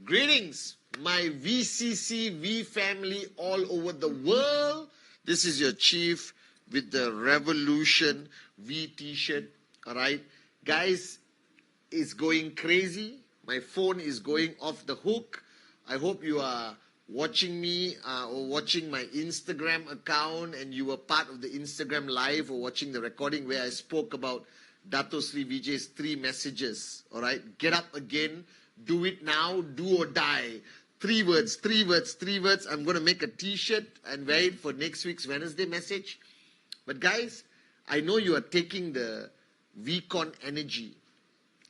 Greetings, my VCC V family all over the world. This is your chief with the Revolution V t-shirt. All right, guys, it's going crazy. My phone is going off the hook. I hope you are watching me or watching my Instagram account, and you were part of the Instagram live or watching the recording where I spoke about Dato Sri Vijay's 3 messages. All right, get up again. Do it now, do or die. 3 words, 3 words, 3 words. I'm going to make a t-shirt and wear it for next week's Wednesday message. But guys, I know you are taking the VCon energy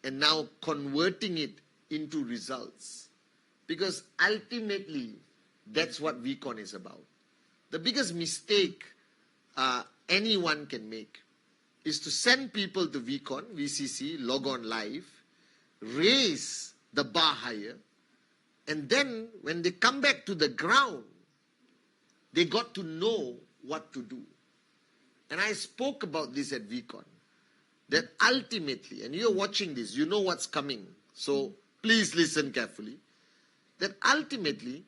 and now converting it into results. Because ultimately, that's what VCon is about. The biggest mistake anyone can make is to send people to VCon, VCC, log on live, raise the bar higher, and then when they come back to the ground, they got to know what to do. And I spoke about this at VCon, that ultimately, and you're watching this, you know what's coming, so please listen carefully, that ultimately,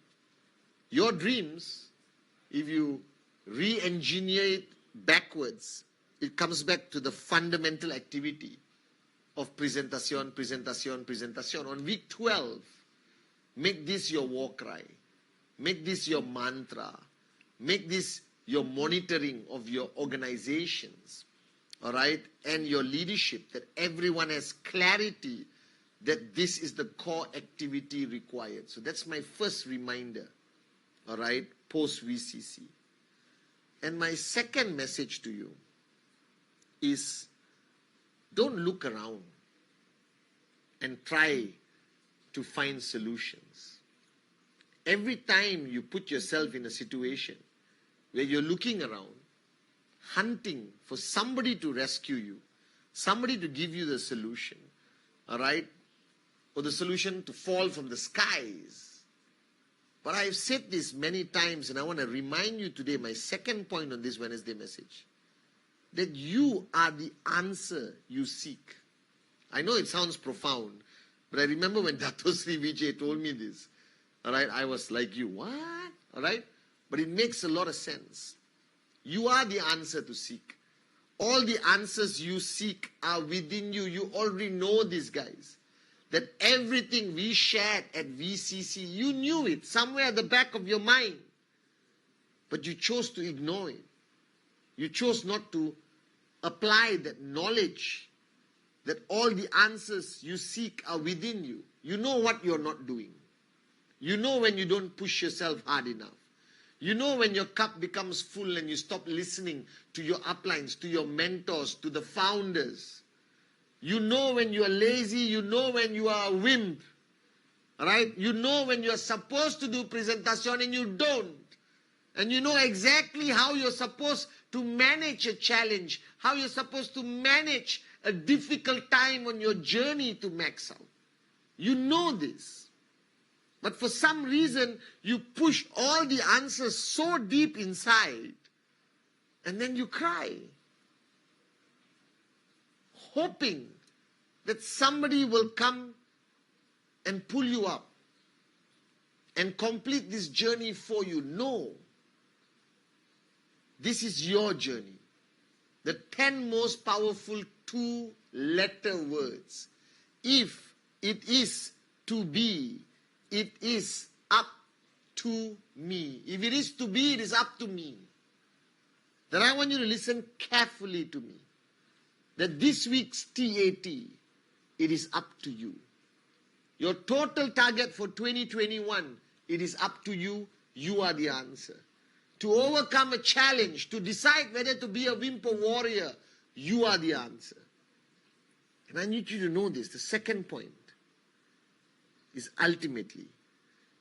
your dreams, if you re-engineer it backwards, it comes back to the fundamental activity of presentation, presentation, presentation. On week 12, make this your war cry. Make this your mantra. Make this your monitoring of your organizations, all right, and your leadership, that everyone has clarity that this is the core activity required. So that's my first reminder, all right, post-VCC. And my second message to you is, don't look around and try to find solutions. Every time you put yourself in a situation where you're looking around, hunting for somebody to rescue you, somebody to give you the solution, all right, or the solution to fall from the skies. But I've said this many times, and I want to remind you today, my second point on this Wednesday message, that you are the answer you seek. I know it sounds profound, but I remember when Dato Sri Vijay told me this, all right, I was like, you, what? All right? But it makes a lot of sense. You are the answer to seek. All the answers you seek are within you. You already know this, guys. That everything we shared at VCC, you knew it somewhere at the back of your mind. But you chose to ignore it. You chose not to apply that knowledge, that all the answers you seek are within you. You know what you're not doing. You know when you don't push yourself hard enough. You know when your cup becomes full and you stop listening to your uplines, to your mentors, to the founders. You know when you are lazy. You know when you are a wimp. Right? You know when you are supposed to do presentation and you don't. And you know exactly how you're supposed to manage a challenge, how you're supposed to manage a difficult time on your journey to max out. You know this. But for some reason, you push all the answers so deep inside, and then you cry, hoping that somebody will come and pull you up and complete this journey for you. No. This is your journey. The 10 most powerful 2-letter words. If it is to be, it is up to me. If it is to be, it is up to me. Then I want you to listen carefully to me. That this week's TAT, it is up to you. Your total target for 2021, it is up to you. You are the answer. To overcome a challenge, to decide whether to be a wimp or warrior, You are the answer. And I need you to know this. The second point is ultimately,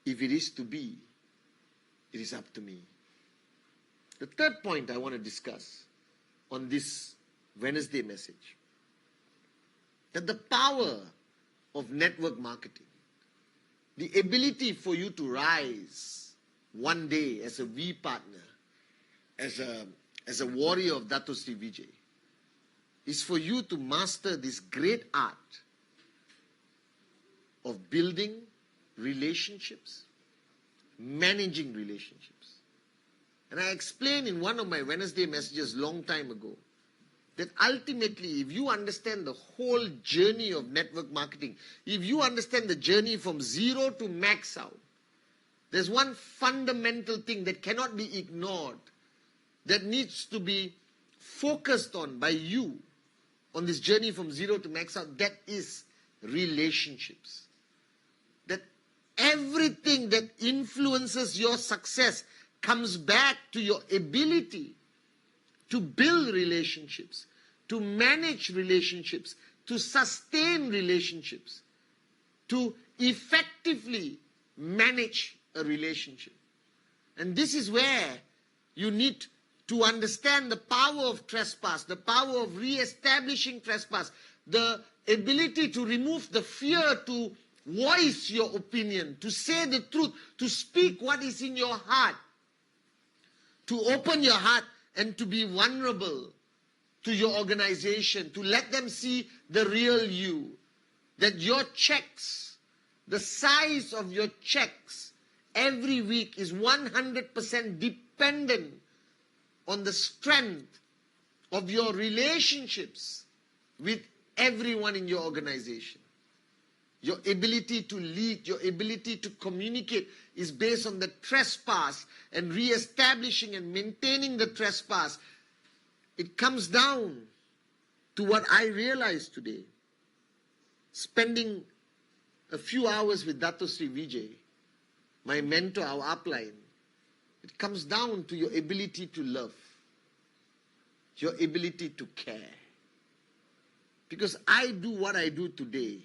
if it is to be, it is up to me. The third point I want to discuss on this Wednesday message, that the power of network marketing, the ability for you to rise one day as a V partner, as a warrior of Dato Sri Vijay, is for you to master this great art of building relationships, managing relationships. And I explained in one of my Wednesday messages long time ago that ultimately, if you understand the whole journey of network marketing, if you understand the journey from zero to max out, there's one fundamental thing that cannot be ignored, that needs to be focused on by you on this journey from zero to max out. That is relationships. That everything that influences your success comes back to your ability to build relationships, to manage relationships, to sustain relationships, to effectively manage a relationship. And this is where you need to understand the power of trespass, the power of re-establishing trespass, the ability to remove the fear to voice your opinion, to say the truth, to speak what is in your heart, to open your heart and to be vulnerable to your organization, to let them see the real you, that your checks, the size of your checks every week is 100% dependent on the strength of your relationships with everyone in your organization. Your ability to lead, your ability to communicate is based on the trespass, and re-establishing and maintaining the trespass. It comes down to what I realized today. Spending a few hours with Dato Sri Vijay, my mentor, our upline, it comes down to your ability to love, your ability to care. Because I do what I do today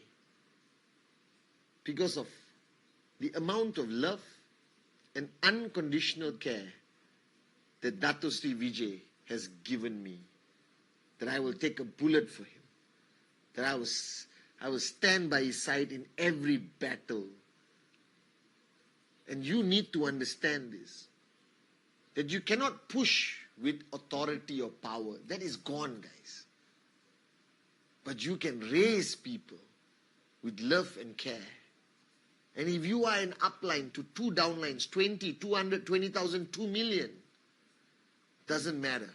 because of the amount of love and unconditional care that Dato Sri Vijay has given me, that I will take a bullet for him, that I will stand by his side in every battle. And you need to understand this, that you cannot push with authority or power. That is gone, guys. But you can raise people with love and care. And if you are an upline to two downlines, 20, 200, 20,000, 2 million, doesn't matter.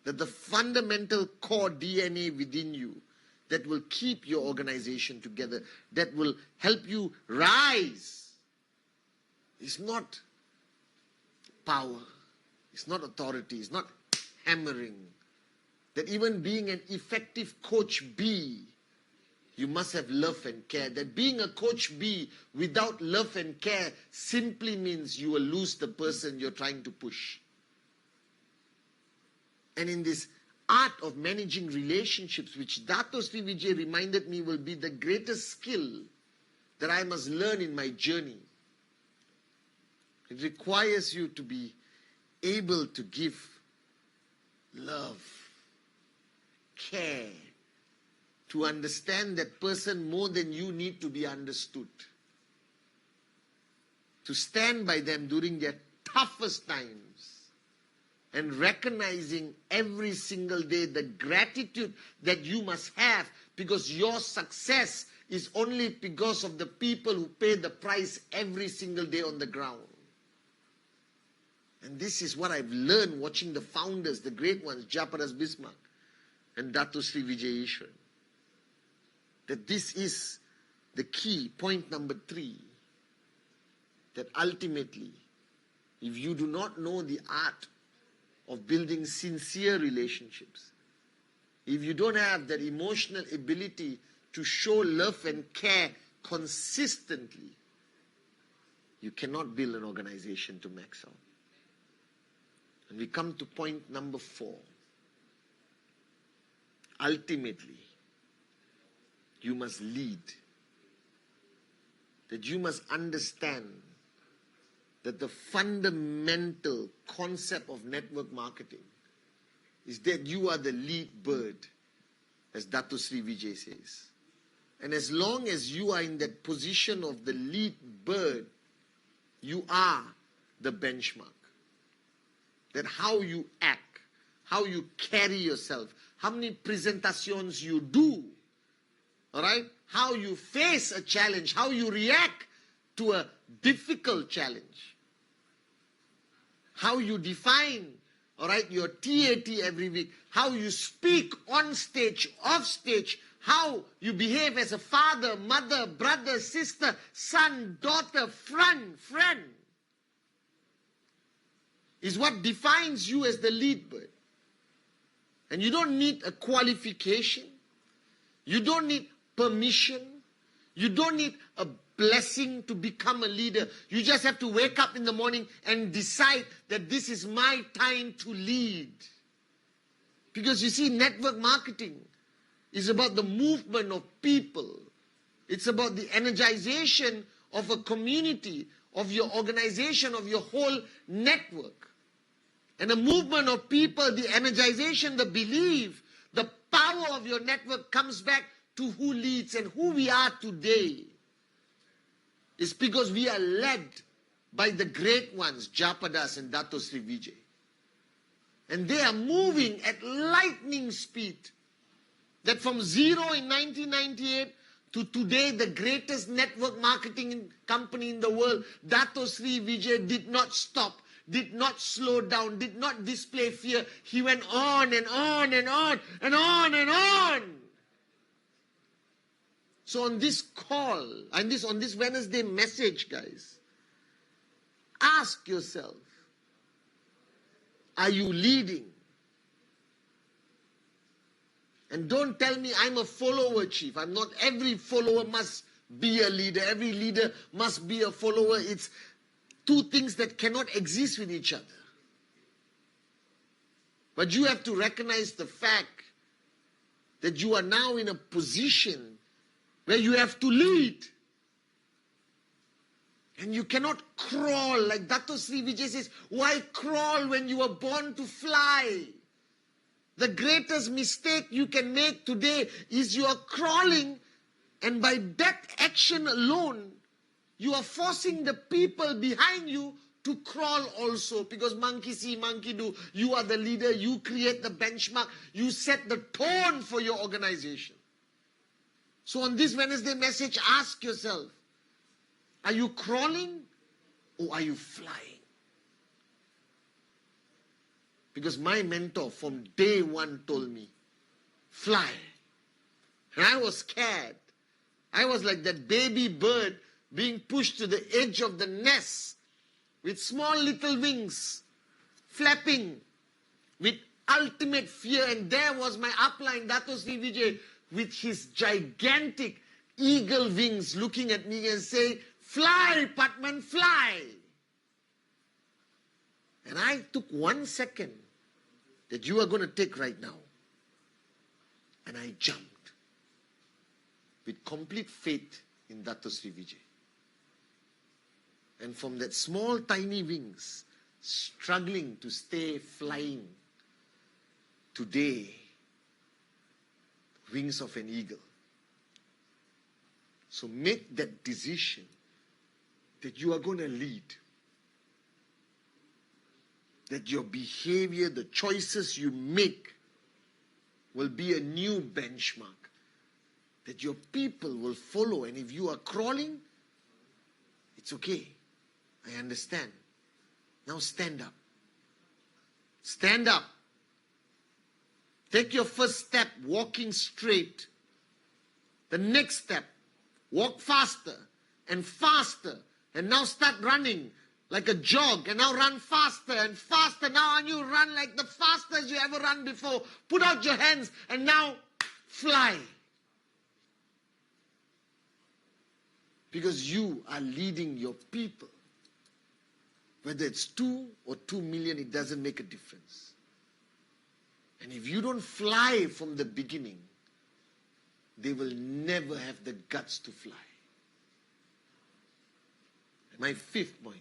That the fundamental core DNA within you that will keep your organization together, that will help you rise, is not power, it's not authority, it's not hammering. That even being an effective coach B, you must have love and care. That being a coach B without love and care simply means you will lose the person you're trying to push. And in this art of managing relationships, which Dato Sri Vijay reminded me will be the greatest skill that I must learn in my journey, it requires you to be able to give love, care, to understand that person more than you need to be understood, to stand by them during their toughest times, and recognizing every single day the gratitude that you must have, because your success is only because of the people who pay the price every single day on the ground. And this is what I've learned watching the founders, the great ones, Japaras Bismarck and Dato Sri Vijay Ishwan. That this is the key, point number 3. That ultimately, if you do not know the art of building sincere relationships, if you don't have that emotional ability to show love and care consistently, you cannot build an organization to max out. And we come to point number 4. ultimately, you must lead. That you must understand that the fundamental concept of network marketing is that you are the lead bird, as Dato Sri Vijay says. And as long as you are in that position of the lead bird, you are the benchmark. That how you act, how you carry yourself, how many presentations you do, all right? How you face a challenge, how you react to a difficult challenge, how you define, all right, your TAT every week, how you speak on stage, off stage, how you behave as a father, mother, brother, sister, son, daughter, friend, is what defines you as the lead bird. And you don't need a qualification. You don't need permission. You don't need a blessing to become a leader. You just have to wake up in the morning and decide that this is my time to lead. Because you see, network marketing is about the movement of people. It's about the energization of a community, of your organization, of your whole network. And a movement of people, the energization, the belief, the power of your network comes back to who leads. And who we are today is because we are led by the great ones, Japadas and Dato Sri Vijay. And they are moving at lightning speed. That from zero in 1998 to today, the greatest network marketing company in the world, Dato Sri Vijay did not stop, did not slow down, did not display fear. He went on and on and on and on and on. So on this call, and on this Wednesday message, guys, ask yourself, are you leading? And don't tell me I'm a follower, chief. I'm not. Every follower must be a leader. Every leader must be a follower. It's two things that cannot exist with each other. But you have to recognize the fact that you are now in a position where you have to lead. And you cannot crawl. Like Dato Sri Vijay says, why crawl when you were born to fly? The greatest mistake you can make today is you are crawling, and by that action alone, you are forcing the people behind you to crawl also. Because monkey see, monkey do. You are the leader. You create the benchmark. You set the tone for your organization. So on this Wednesday message, ask yourself, are you crawling or are you flying? Because my mentor from day one told me, fly. And I was scared. I was like that baby bird being pushed to the edge of the nest with small little wings, flapping with ultimate fear. And there was my upline, Dato Sri Vijay, with his gigantic eagle wings looking at me and saying, fly, Pathman, fly. And I took 1 second that you are going to take right now. And I jumped with complete faith in Dato Sri Vijay. And from that small tiny wings, struggling to stay flying, today, wings of an eagle. So make that decision that you are going to lead. That your behavior, the choices you make will be a new benchmark. That your people will follow. And if you are crawling, it's okay. I understand. Now stand up. Stand up. Take your first step, walking straight. The next step, walk faster and faster. And now start running like a jog, and now run faster and faster. Now on you run like the fastest you ever run before. Put out your hands and now fly. Because you are leading your people. Whether it's 2 or 2 million, it doesn't make a difference. And if you don't fly from the beginning, they will never have the guts to fly. My fifth point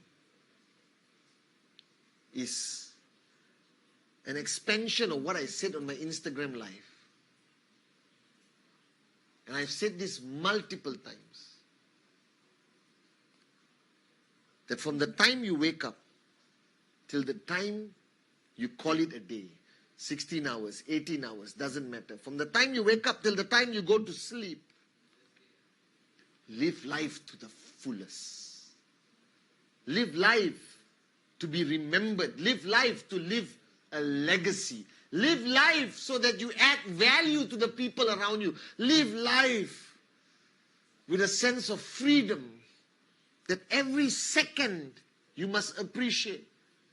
is an expansion of what I said on my Instagram live. And I've said this multiple times. That from the time you wake up till the time you call it a day, 16 hours, 18 hours, doesn't matter. From the time you wake up till the time you go to sleep, live life to the fullest. Live life to be remembered. Live life to live a legacy. Live life so that you add value to the people around you. Live life with a sense of freedom that every second you must appreciate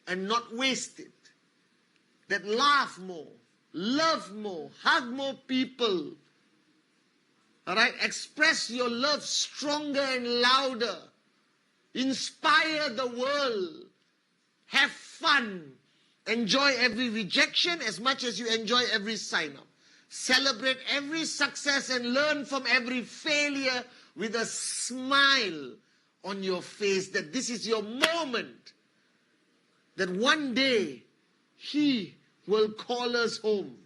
and not waste it. That laugh more, love more, hug more people. All right? Express your love stronger and louder. Inspire the world. Have fun. Enjoy every rejection as much as you enjoy every sign-up. Celebrate every success and learn from every failure with a smile on your face that this is your moment. That one day He will call us home.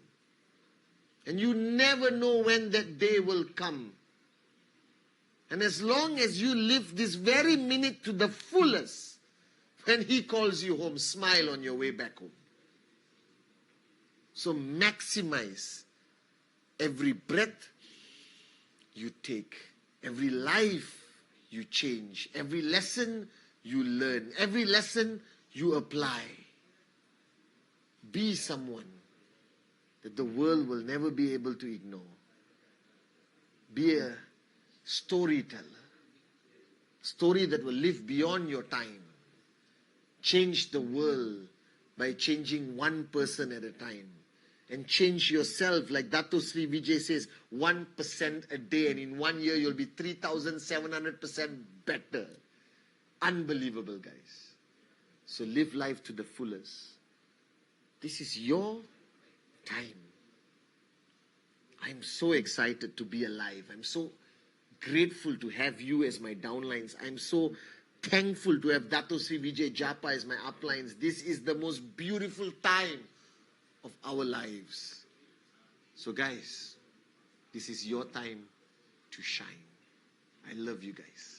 And you never know when that day will come. And as long as you live this very minute to the fullest, when He calls you home, smile on your way back home. So maximize every breath you take, every life you change, every lesson you learn, every lesson you apply. Be someone that the world will never be able to ignore. Be a storyteller. Story that will live beyond your time. Change the world by changing one person at a time. And change yourself, like Dato Sri Vijay says, 1% a day. And in 1 year, you'll be 3,700% better. Unbelievable, guys. So live life to the fullest. This is your time. I'm so excited to be alive. I'm so grateful to have you as my downlines. I'm so thankful to have Dato Sri Vijay Japa as my uplines. This is the most beautiful time of our lives. So guys, this is your time to shine. I love you guys.